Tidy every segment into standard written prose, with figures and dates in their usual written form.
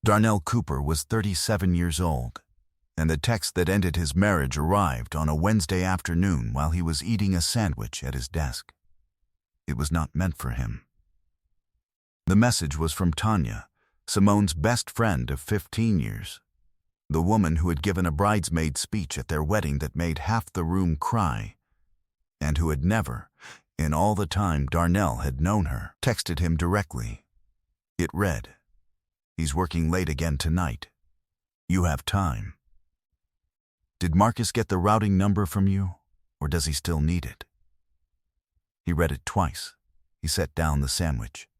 Darnell Cooper was 37 years old, and the text that ended his marriage arrived on a Wednesday afternoon while he was eating a sandwich at his desk. It was not meant for him. The message was from Tanya, Simone's best friend of 15 years, the woman who had given a bridesmaid speech at their wedding that made half the room cry, and who had never, in all the time Darnell had known her, texted him directly. It read, "He's working late again tonight. You have time. Did Marcus get the routing number from you, or does he still need it?" He read it twice. He set down the sandwich.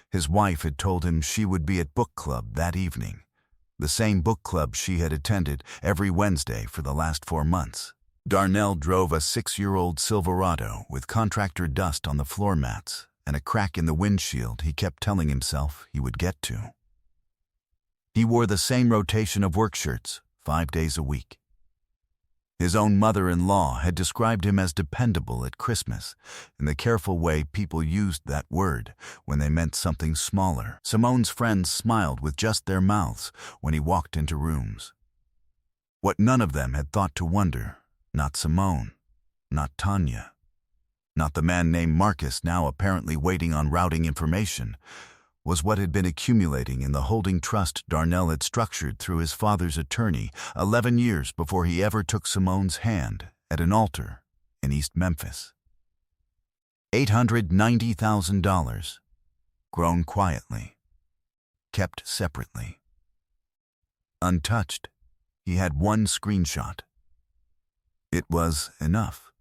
His wife had told him she would be at book club that evening, the same book club she had attended every Wednesday for the last 4 months. Darnell drove a 6-year-old Silverado with contractor dust on the floor mats and a crack in the windshield he kept telling himself he would get to. He wore the same rotation of work shirts 5 days a week. His own mother-in-law had described him as dependable at Christmas in the careful way people used that word when they meant something smaller. Simone's friends smiled with just their mouths when he walked into rooms. What none of them had thought to wonder, not Simone, not Tanya, not the man named Marcus now apparently waiting on routing information, was what had been accumulating in the holding trust Darnell had structured through his father's attorney 11 years before he ever took Simone's hand at an altar in East Memphis. $890,000, grown quietly, kept separately. Untouched, he had one screenshot. It was enough.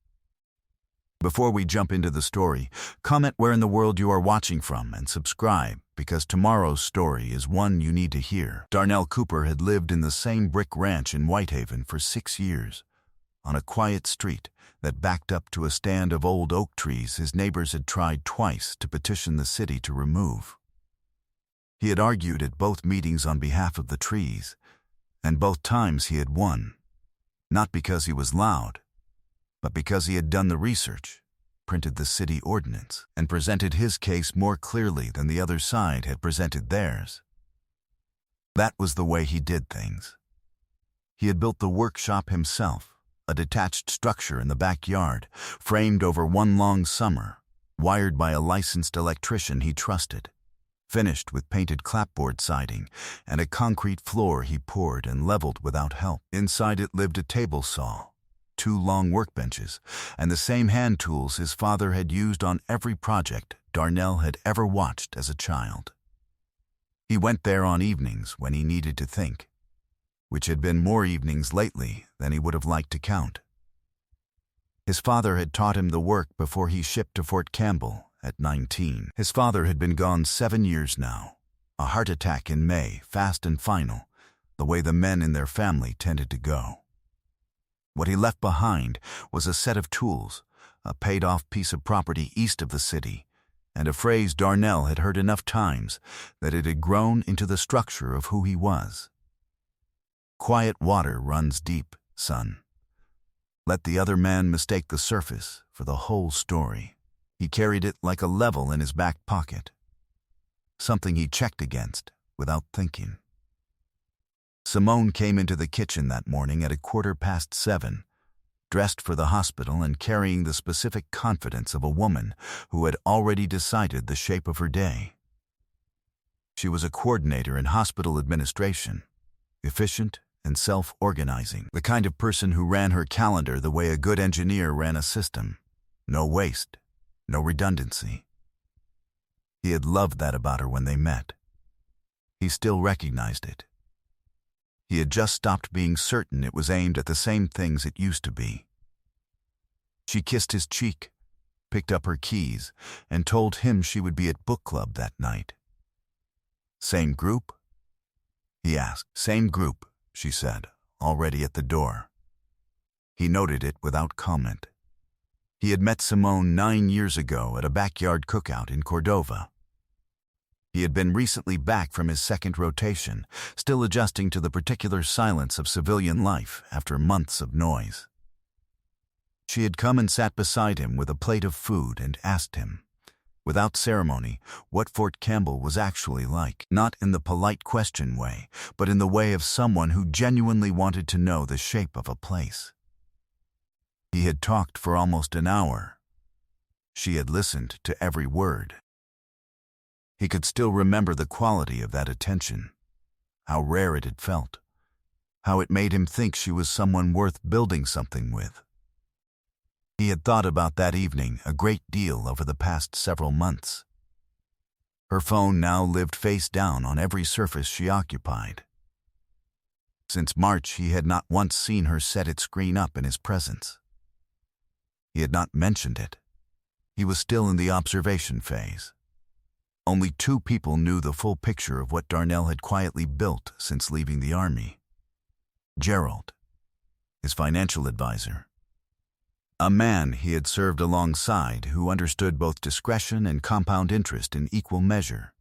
Before we jump into the story, comment where in the world you are watching from and subscribe, because tomorrow's story is one you need to hear. Darnell Cooper had lived in the same brick ranch in Whitehaven for 6 years, on a quiet street that backed up to a stand of old oak trees his neighbors had tried twice to petition the city to remove. He had argued at both meetings on behalf of the trees, and both times he had won, not because he was loud, but because he had done the research, printed the city ordinance, and presented his case more clearly than the other side had presented theirs. That was the way he did things. He had built the workshop himself, a detached structure in the backyard, framed over one long summer, wired by a licensed electrician he trusted, finished with painted clapboard siding and a concrete floor he poured and leveled without help. Inside it lived a table saw, 2 long workbenches, and the same hand tools his father had used on every project Darnell had ever watched as a child. He went there on evenings when he needed to think, which had been more evenings lately than he would have liked to count. His father had taught him the work before he shipped to Fort Campbell at 19. His father had been gone 7 years now, a heart attack in May, fast and final, the way the men in their family tended to go. What he left behind was a set of tools, a paid-off piece of property east of the city, and a phrase Darnell had heard enough times that it had grown into the structure of who he was. "Quiet water runs deep, son. Let the other man mistake the surface for the whole story." He carried it like a level in his back pocket, something he checked against without thinking. Simone came into the kitchen that morning at 7:15, dressed for the hospital and carrying the specific confidence of a woman who had already decided the shape of her day. She was a coordinator in hospital administration, efficient and self-organizing, the kind of person who ran her calendar the way a good engineer ran a system. No waste, no redundancy. He had loved that about her when they met. He still recognized it. He had just stopped being certain it was aimed at the same things it used to be. She kissed his cheek, picked up her keys, and told him she would be at book club that night. "Same group?" he asked. "Same group," she said, already at the door. He noted it without comment. He had met Simone 9 years ago at a backyard cookout in Cordova. He had been recently back from his second rotation, still adjusting to the particular silence of civilian life after months of noise. She had come and sat beside him with a plate of food and asked him, without ceremony, what Fort Campbell was actually like, not in the polite question way, but in the way of someone who genuinely wanted to know the shape of a place. He had talked for almost an hour. She had listened to every word. He could still remember the quality of that attention, how rare it had felt, how it made him think she was someone worth building something with. He had thought about that evening a great deal over the past several months. Her phone now lived face down on every surface she occupied. Since March, he had not once seen her set its screen up in his presence. He had not mentioned it. He was still in the observation phase. Only 2 people knew the full picture of what Darnell had quietly built since leaving the Army. Gerald, his financial advisor, a man he had served alongside who understood both discretion and compound interest in equal measure,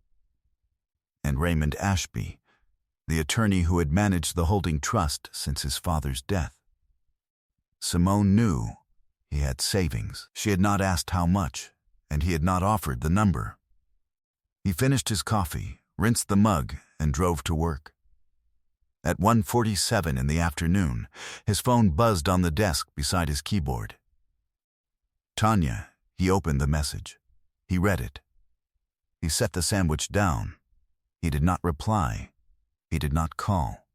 and Raymond Ashby, the attorney who had managed the holding trust since his father's death. Simone knew he had savings. She had not asked how much, and he had not offered the number. He finished his coffee, rinsed the mug, and drove to work. At 1:47 in the afternoon, his phone buzzed on the desk beside his keyboard. Tanya, he opened the message. He read it. He set the sandwich down. He did not reply. He did not call.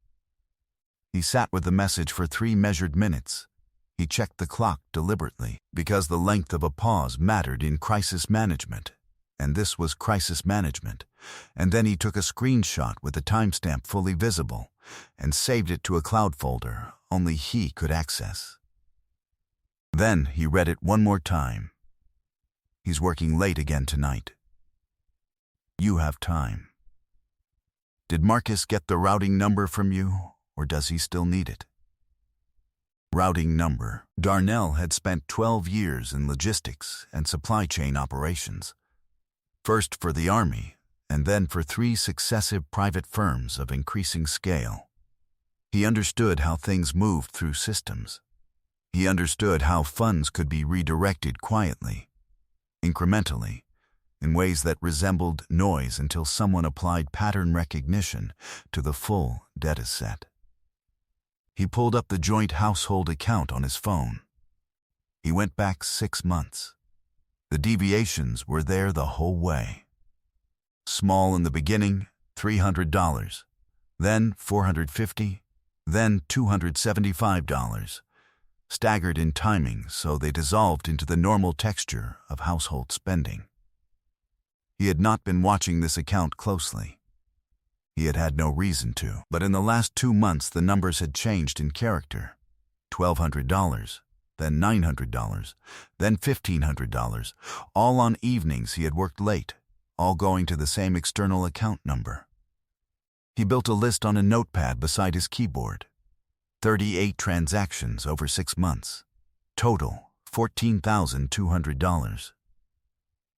He sat with the message for 3 measured minutes. He checked the clock deliberately, because the length of a pause mattered in crisis management, and this was crisis management. And then he took a screenshot with the timestamp fully visible and saved it to a cloud folder only he could access. Then he read it one more time. He's working late again tonight. You have time. Did Marcus get the routing number from you, or does he still need it? Routing number. Darnell had spent 12 years in logistics and supply chain operations. First for the Army, and then for 3 successive private firms of increasing scale. He understood how things moved through systems. He understood how funds could be redirected quietly, incrementally, in ways that resembled noise until someone applied pattern recognition to the full data set. He pulled up the joint household account on his phone. He went back 6 months. The deviations were there the whole way. Small in the beginning, $300, then $450, then $275. Staggered in timing so they dissolved into the normal texture of household spending. He had not been watching this account closely. He had had no reason to, but in the last 2 months the numbers had changed in character. $1,200, then $900, then $1,500, all on evenings he had worked late, all going to the same external account number. He built a list on a notepad beside his keyboard. 38 transactions over 6 months. Total, $14,200.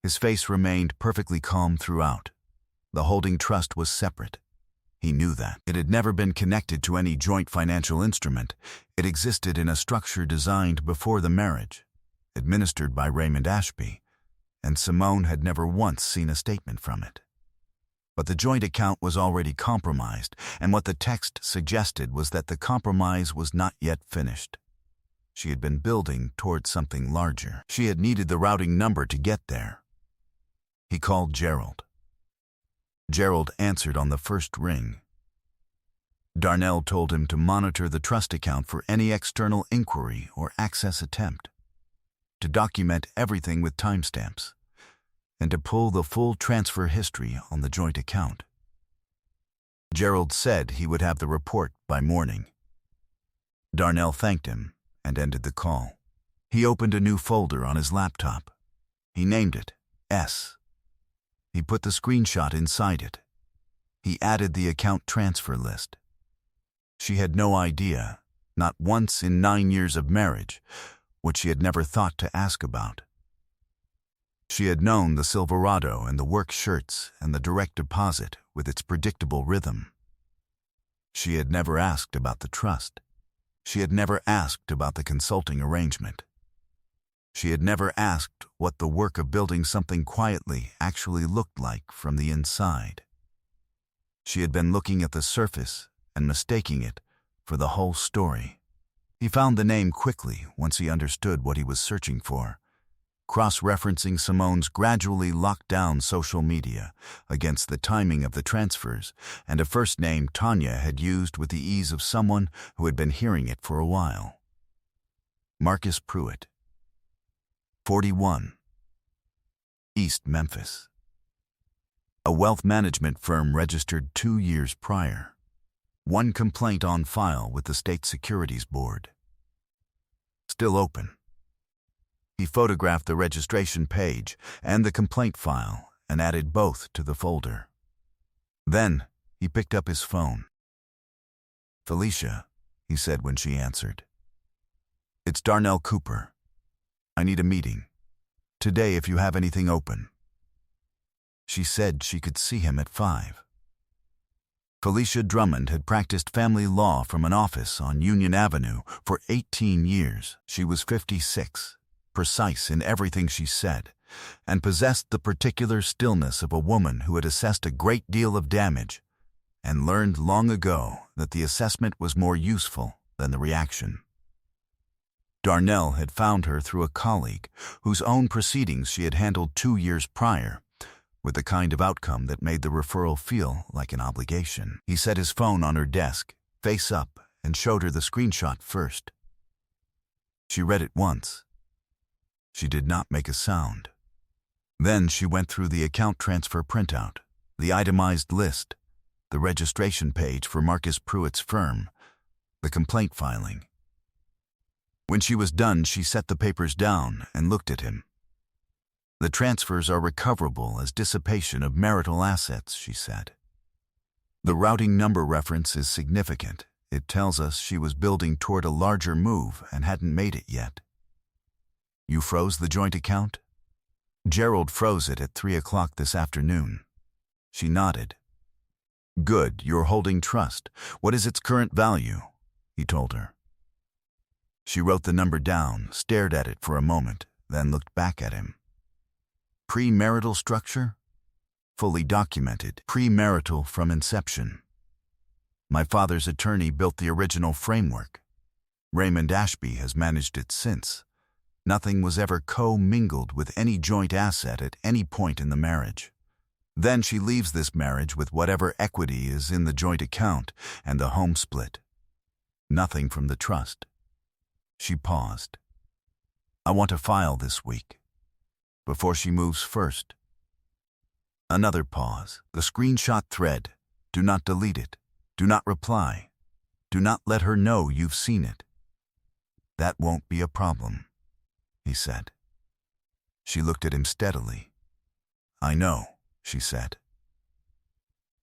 His face remained perfectly calm throughout. The holding trust was separate. He knew that. It had never been connected to any joint financial instrument. It existed in a structure designed before the marriage, administered by Raymond Ashby, and Simone had never once seen a statement from it. But the joint account was already compromised, and what the text suggested was that the compromise was not yet finished. She had been building towards something larger. She had needed the routing number to get there. He called Gerald. Gerald answered on the first ring. Darnell told him to monitor the trust account for any external inquiry or access attempt, to document everything with timestamps, and to pull the full transfer history on the joint account. Gerald said he would have the report by morning. Darnell thanked him and ended the call. He opened a new folder on his laptop. He named it S. He put the screenshot inside it. He added the account transfer list. She had no idea, not once in 9 years of marriage, what she had never thought to ask about. She had known the Silverado and the work shirts and the direct deposit with its predictable rhythm. She had never asked about the trust. She had never asked about the consulting arrangement. She had never asked what the work of building something quietly actually looked like from the inside. She had been looking at the surface and mistaking it for the whole story. He found the name quickly once he understood what he was searching for, cross-referencing Simone's gradually locked-down social media against the timing of the transfers and a first name Tanya had used with the ease of someone who had been hearing it for a while. Marcus Pruitt, 41, East Memphis. A wealth management firm registered 2 years prior. One complaint on file with the State Securities Board. Still open. He photographed the registration page and the complaint file and added both to the folder. Then he picked up his phone. "Felicia," he said when she answered. "It's Darnell Cooper. I need a meeting. Today if you have anything open." She said she could see him at 5. Felicia Drummond had practiced family law from an office on Union Avenue for 18 years. She was 56, precise in everything she said, and possessed the particular stillness of a woman who had assessed a great deal of damage and learned long ago that the assessment was more useful than the reaction. Darnell had found her through a colleague whose own proceedings she had handled 2 years prior, with the kind of outcome that made the referral feel like an obligation. He set his phone on her desk, face up, and showed her the screenshot first. She read it once. She did not make a sound. Then she went through the account transfer printout, the itemized list, the registration page for Marcus Pruitt's firm, the complaint filing. When she was done, she set the papers down and looked at him. "The transfers are recoverable as dissipation of marital assets," she said. "The routing number reference is significant. It tells us she was building toward a larger move and hadn't made it yet." "You froze the joint account?" "Gerald froze it at 3 o'clock this afternoon." She nodded. "Good, you're holding trust. What is its current value?" he told her. She wrote the number down, stared at it for a moment, then looked back at him. "Premarital structure?" "Fully documented. Premarital from inception. My father's attorney built the original framework. Raymond Ashby has managed it since. Nothing was ever co-mingled with any joint asset at any point in the marriage. Then she leaves this marriage with whatever equity is in the joint account and the home split. Nothing from the trust." She paused. "I want to file this week. Before she moves first." Another pause. The screenshot thread. "Do not delete it. Do not reply. Do not let her know you've seen it." "That won't be a problem," he said. She looked at him steadily. "I know," she said.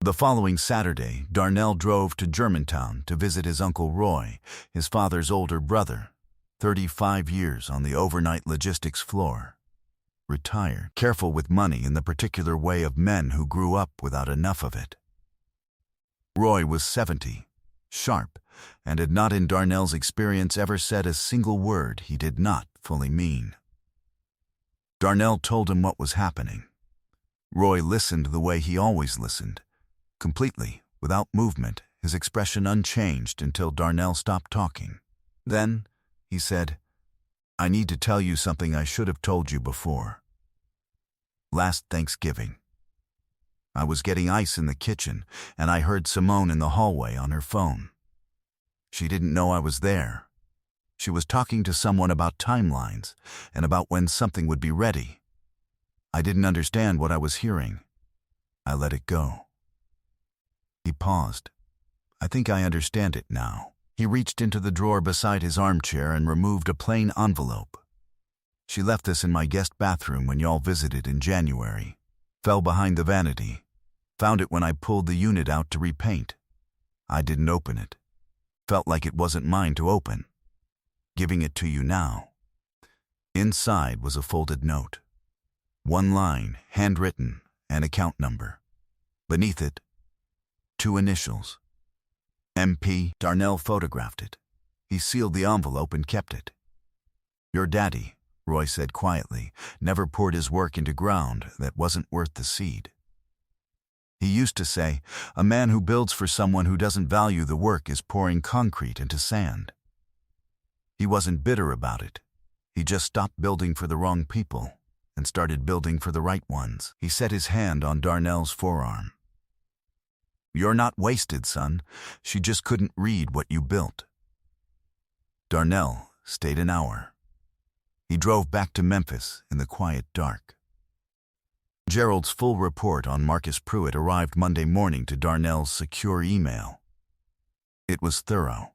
The following Saturday, Darnell drove to Germantown to visit his Uncle Roy, his father's older brother, 35 years on the overnight logistics floor. Retired, careful with money in the particular way of men who grew up without enough of it. Roy was 70, sharp, and had not in Darnell's experience ever said a single word he did not fully mean. Darnell told him what was happening. Roy listened the way he always listened, completely, without movement, his expression unchanged until Darnell stopped talking. Then, he said, "I need to tell you something I should have told you before. Last Thanksgiving, I was getting ice in the kitchen, and I heard Simone in the hallway on her phone. She didn't know I was there. She was talking to someone about timelines and about when something would be ready. I didn't understand what I was hearing. I let it go." He paused. "I think I understand it now." He reached into the drawer beside his armchair and removed a plain envelope. "She left this in my guest bathroom when y'all visited in January. Fell behind the vanity. Found it when I pulled the unit out to repaint. I didn't open it. Felt like it wasn't mine to open. Giving it to you now." Inside was a folded note. One line, handwritten, and account number. Beneath it, 2 initials. MP. Darnell photographed it. He sealed the envelope and kept it. "Your daddy, Roy said quietly, never poured his work into ground that wasn't worth the seed. He used to say, a man who builds for someone who doesn't value the work is pouring concrete into sand. He wasn't bitter about it. He just stopped building for the wrong people and started building for the right ones. He set his hand on Darnell's forearm. You're not wasted, son. She just couldn't read what you built. Darnell stayed an hour. He drove back to Memphis in the quiet dark. Gerald's full report on Marcus Pruitt arrived Monday morning to Darnell's secure email. It was thorough.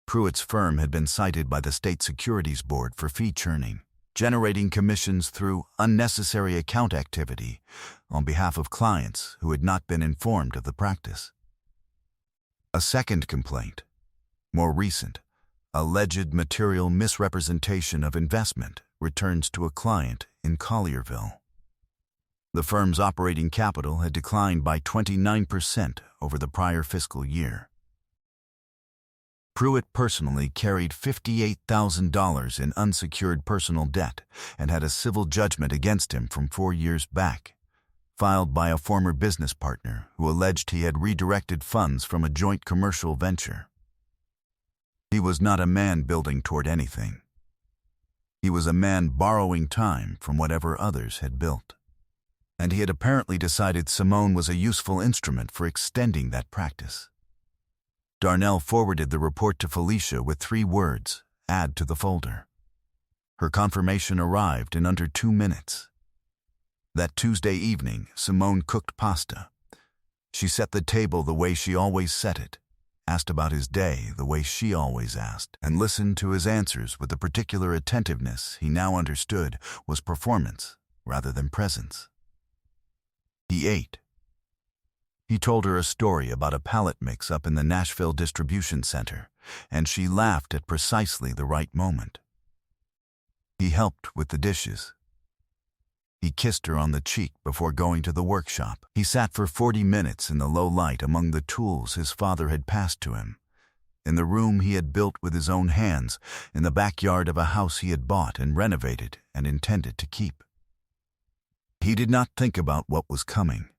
Pruitt's firm had been cited by the State Securities Board for fee churning, generating commissions through unnecessary account activity on behalf of clients who had not been informed of the practice. A second complaint, more recent, alleged material misrepresentation of investment, returns to a client in Collierville. The firm's operating capital had declined by 29% over the prior fiscal year. Pruitt personally carried $58,000 in unsecured personal debt and had a civil judgment against him from 4 years back, filed by a former business partner who alleged he had redirected funds from a joint commercial venture. He was not a man building toward anything. He was a man borrowing time from whatever others had built. And he had apparently decided Simone was a useful instrument for extending that practice. Darnell forwarded the report to Felicia with 3 words, add to the folder. Her confirmation arrived in under 2 minutes. That Tuesday evening, Simone cooked pasta. She set the table the way she always set it, asked about his day the way she always asked, and listened to his answers with the particular attentiveness he now understood was performance rather than presence. He ate. He told her a story about a pallet mix up in the Nashville distribution center, and she laughed at precisely the right moment. He helped with the dishes. He kissed her on the cheek before going to the workshop. He sat for 40 minutes in the low light among the tools his father had passed to him, in the room he had built with his own hands, in the backyard of a house he had bought and renovated and intended to keep. He did not think about what was coming.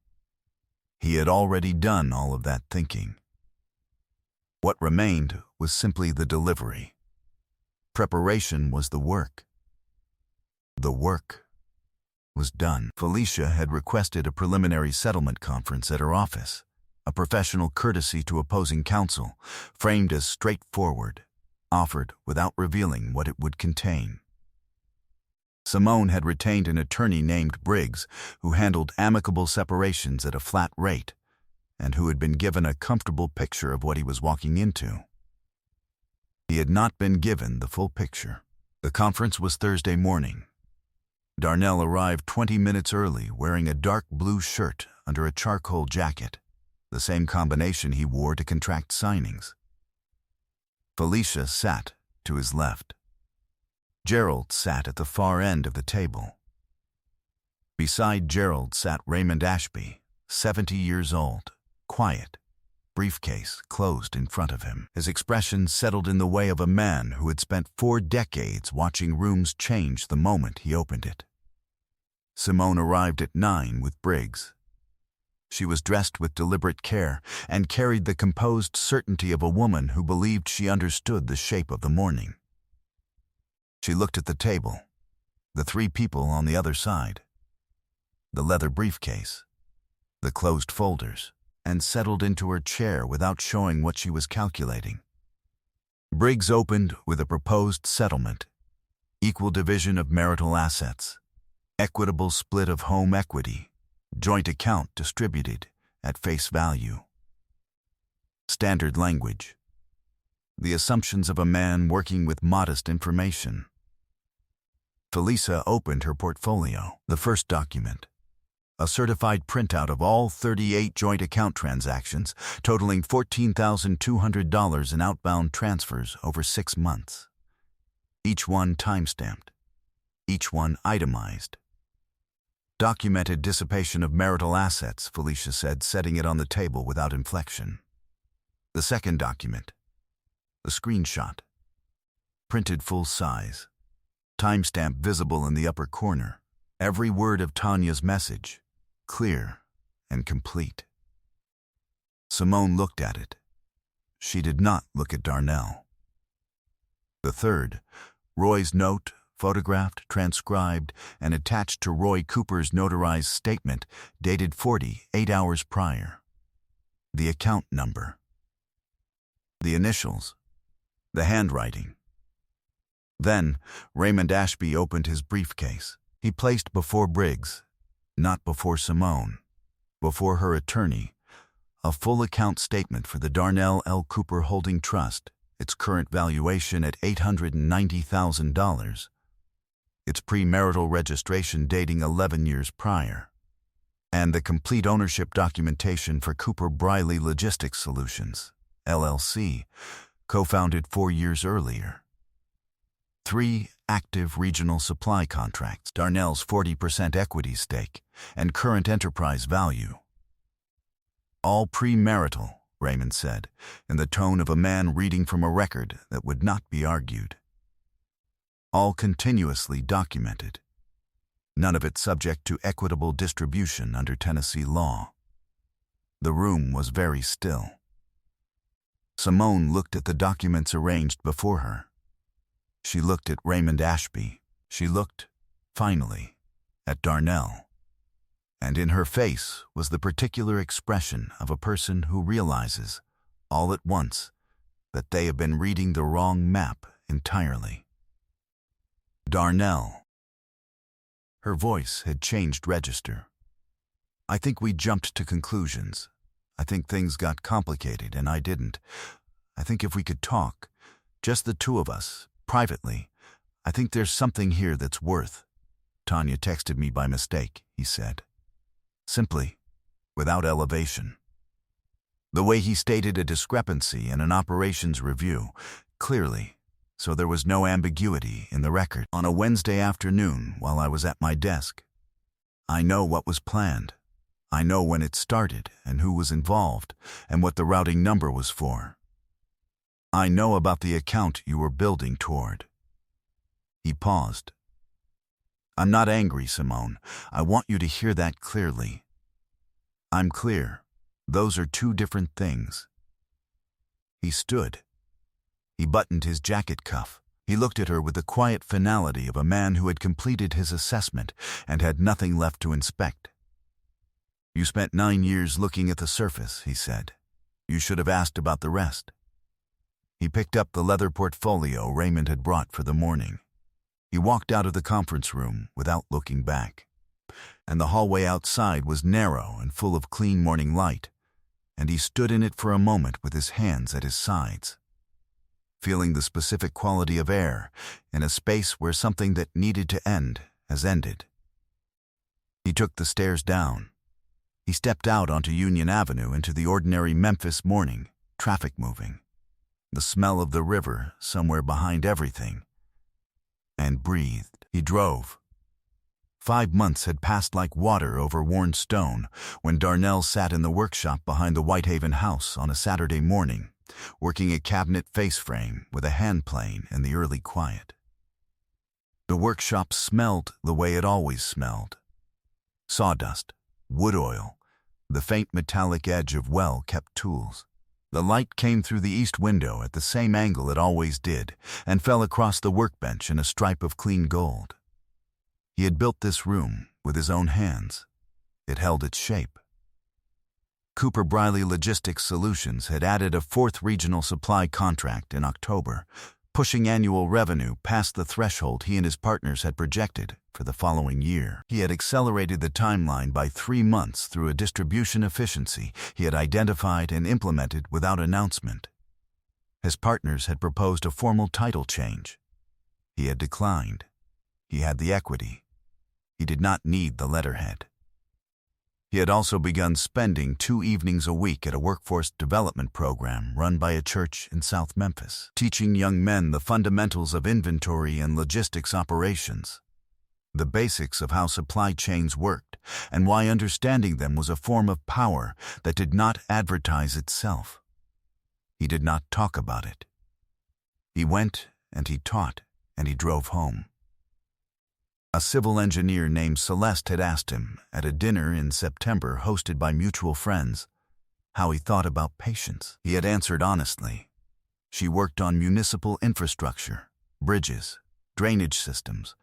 He had already done all of that thinking. What remained was simply the delivery. Preparation was the work. The work was done. Felicia had requested a preliminary settlement conference at her office, a professional courtesy to opposing counsel, framed as straightforward, offered without revealing what it would contain. Simone had retained an attorney named Briggs who handled amicable separations at a flat rate and who had been given a comfortable picture of what he was walking into. He had not been given the full picture. The conference was Thursday morning. Darnell arrived 20 minutes early wearing a dark blue shirt under a charcoal jacket, the same combination he wore to contract signings. Felicia sat to his left. Gerald sat at the far end of the table. Beside Gerald sat Raymond Ashby, 70 years old, quiet, briefcase closed in front of him. His expression settled in the way of a man who had spent 4 decades watching rooms change the moment he opened it. Simone arrived at 9 with Briggs. She was dressed with deliberate care and carried the composed certainty of a woman who believed she understood the shape of the morning. She looked at the table, the 3 people on the other side, the leather briefcase, the closed folders, and settled into her chair without showing what she was calculating. Briggs opened with a proposed settlement, equal division of marital assets, equitable split of home equity, joint account distributed at face value. Standard language. The assumptions of a man working with modest information. Felicia opened her portfolio. The first document, a certified printout of all 38 joint account transactions, totaling $14,200 in outbound transfers over 6 months. Each one time-stamped. Each one itemized. Documented dissipation of marital assets, Felicia said, setting it on the table without inflection. The second document, the screenshot, printed full size, timestamp visible in the upper corner. Every word of Tanya's message, clear and complete. Simone looked at it. She did not look at Darnell. The third, Roy's note, photographed, transcribed, and attached to Roy Cooper's notarized statement, dated 48 hours prior. The account number. The initials. The handwriting. Then, Raymond Ashby opened his briefcase. He placed before Briggs, not before Simone, before her attorney, a full account statement for the Darnell L. Cooper Holding Trust, its current valuation at $890,000, its premarital registration dating 11 years prior, and the complete ownership documentation for Cooper Briley Logistics Solutions, LLC, co-founded 4 years earlier. 3 active regional supply contracts, Darnell's 40% equity stake, and current enterprise value. All premarital, Raymond said, in the tone of a man reading from a record that would not be argued. All continuously documented. None of it subject to equitable distribution under Tennessee law. The room was very still. Simone looked at the documents arranged before her. She looked at Raymond Ashby. She looked, finally, at Darnell. And in her face was the particular expression of a person who realizes, all at once, that they have been reading the wrong map entirely. Darnell. Her voice had changed register. I think we jumped to conclusions. I think things got complicated, and I didn't. I think if we could talk, just the two of us, privately, I think there's something here that's worth. Tanya texted me by mistake, he said. Simply, without elevation. The way he stated a discrepancy in an operations review, clearly, so there was no ambiguity in the record. On a Wednesday afternoon while I was at my desk, I know what was planned. I know when it started and who was involved and what the routing number was for. I know about the account you were building toward. He paused. I'm not angry, Simone. I want you to hear that clearly. I'm clear. Those are two different things. He stood. He buttoned his jacket cuff. He looked at her with the quiet finality of a man who had completed his assessment and had nothing left to inspect. You spent 9 years looking at the surface, he said. You should have asked about the rest. He picked up the leather portfolio Raymond had brought for the morning. He walked out of the conference room without looking back. And the hallway outside was narrow and full of clean morning light, and he stood in it for a moment with his hands at his sides, feeling the specific quality of air in a space where something that needed to end has ended. He took the stairs down. He stepped out onto Union Avenue into the ordinary Memphis morning, traffic moving, the smell of the river somewhere behind everything, and breathed. He drove. 5 months had passed like water over worn stone when Darnell sat in the workshop behind the Whitehaven house on a Saturday morning, working a cabinet face frame with a hand plane in the early quiet. The workshop smelled the way it always smelled. Sawdust, wood oil, the faint metallic edge of well-kept tools. The light came through the east window at the same angle it always did and fell across the workbench in a stripe of clean gold. He had built this room with his own hands. It held its shape. Cooper Briley Logistics Solutions had added a 4th regional supply contract in October, pushing annual revenue past the threshold he and his partners had projected for the following year. He had accelerated the timeline by 3 months through a distribution efficiency he had identified and implemented without announcement. His partners had proposed a formal title change. He had declined. He had the equity. He did not need the letterhead. He had also begun spending 2 evenings a week at a workforce development program run by a church in South Memphis, teaching young men the fundamentals of inventory and logistics operations, the basics of how supply chains worked, and why understanding them was a form of power that did not advertise itself. He did not talk about it. He went and he taught and he drove home. A civil engineer named Celeste had asked him, at a dinner in September hosted by mutual friends, how he thought about patience. He had answered honestly. She worked on municipal infrastructure, bridges, drainage systems,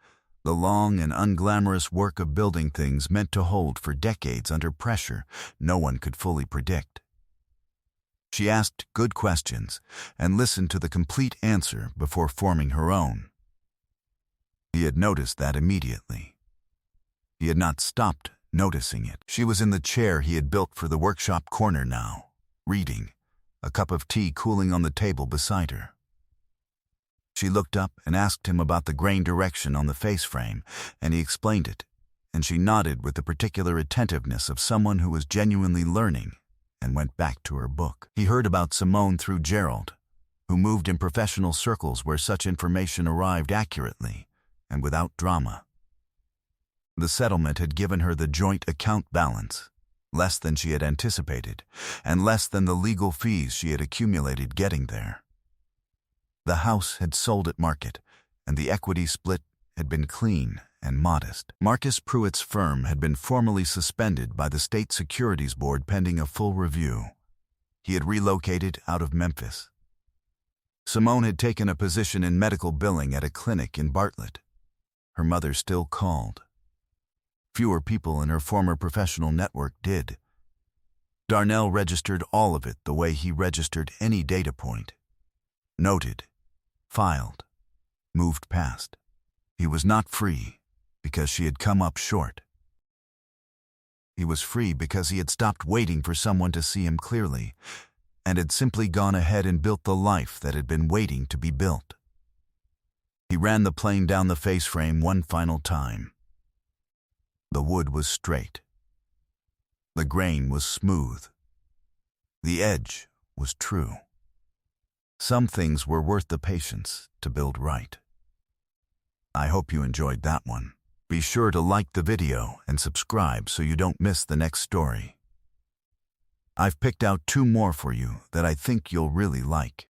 the long and unglamorous work of building things meant to hold for decades under pressure no one could fully predict. She asked good questions and listened to the complete answer before forming her own. He had noticed that immediately. He had not stopped noticing it. She was in the chair he had built for the workshop corner now, reading, a cup of tea cooling on the table beside her. She looked up and asked him about the grain direction on the face frame, and he explained it, and she nodded with the particular attentiveness of someone who was genuinely learning and went back to her book. He heard about Simone through Gerald, who moved in professional circles where such information arrived accurately and without drama. The settlement had given her the joint account balance, less than she had anticipated, and less than the legal fees she had accumulated getting there. The house had sold at market, and the equity split had been clean and modest. Marcus Pruitt's firm had been formally suspended by the State Securities Board pending a full review. He had relocated out of Memphis. Simone had taken a position in medical billing at a clinic in Bartlett. Her mother still called. Fewer people in her former professional network did. Darnell registered all of it the way he registered any data point. Noted, filed, moved past. He was not free because she had come up short. He was free because he had stopped waiting for someone to see him clearly and had simply gone ahead and built the life that had been waiting to be built. He ran the plane down the face frame one final time. The wood was straight. The grain was smooth. The edge was true. Some things were worth the patience to build right. I hope you enjoyed that one. Be sure to like the video and subscribe so you don't miss the next story. I've picked out 2 more for you that I think you'll really like.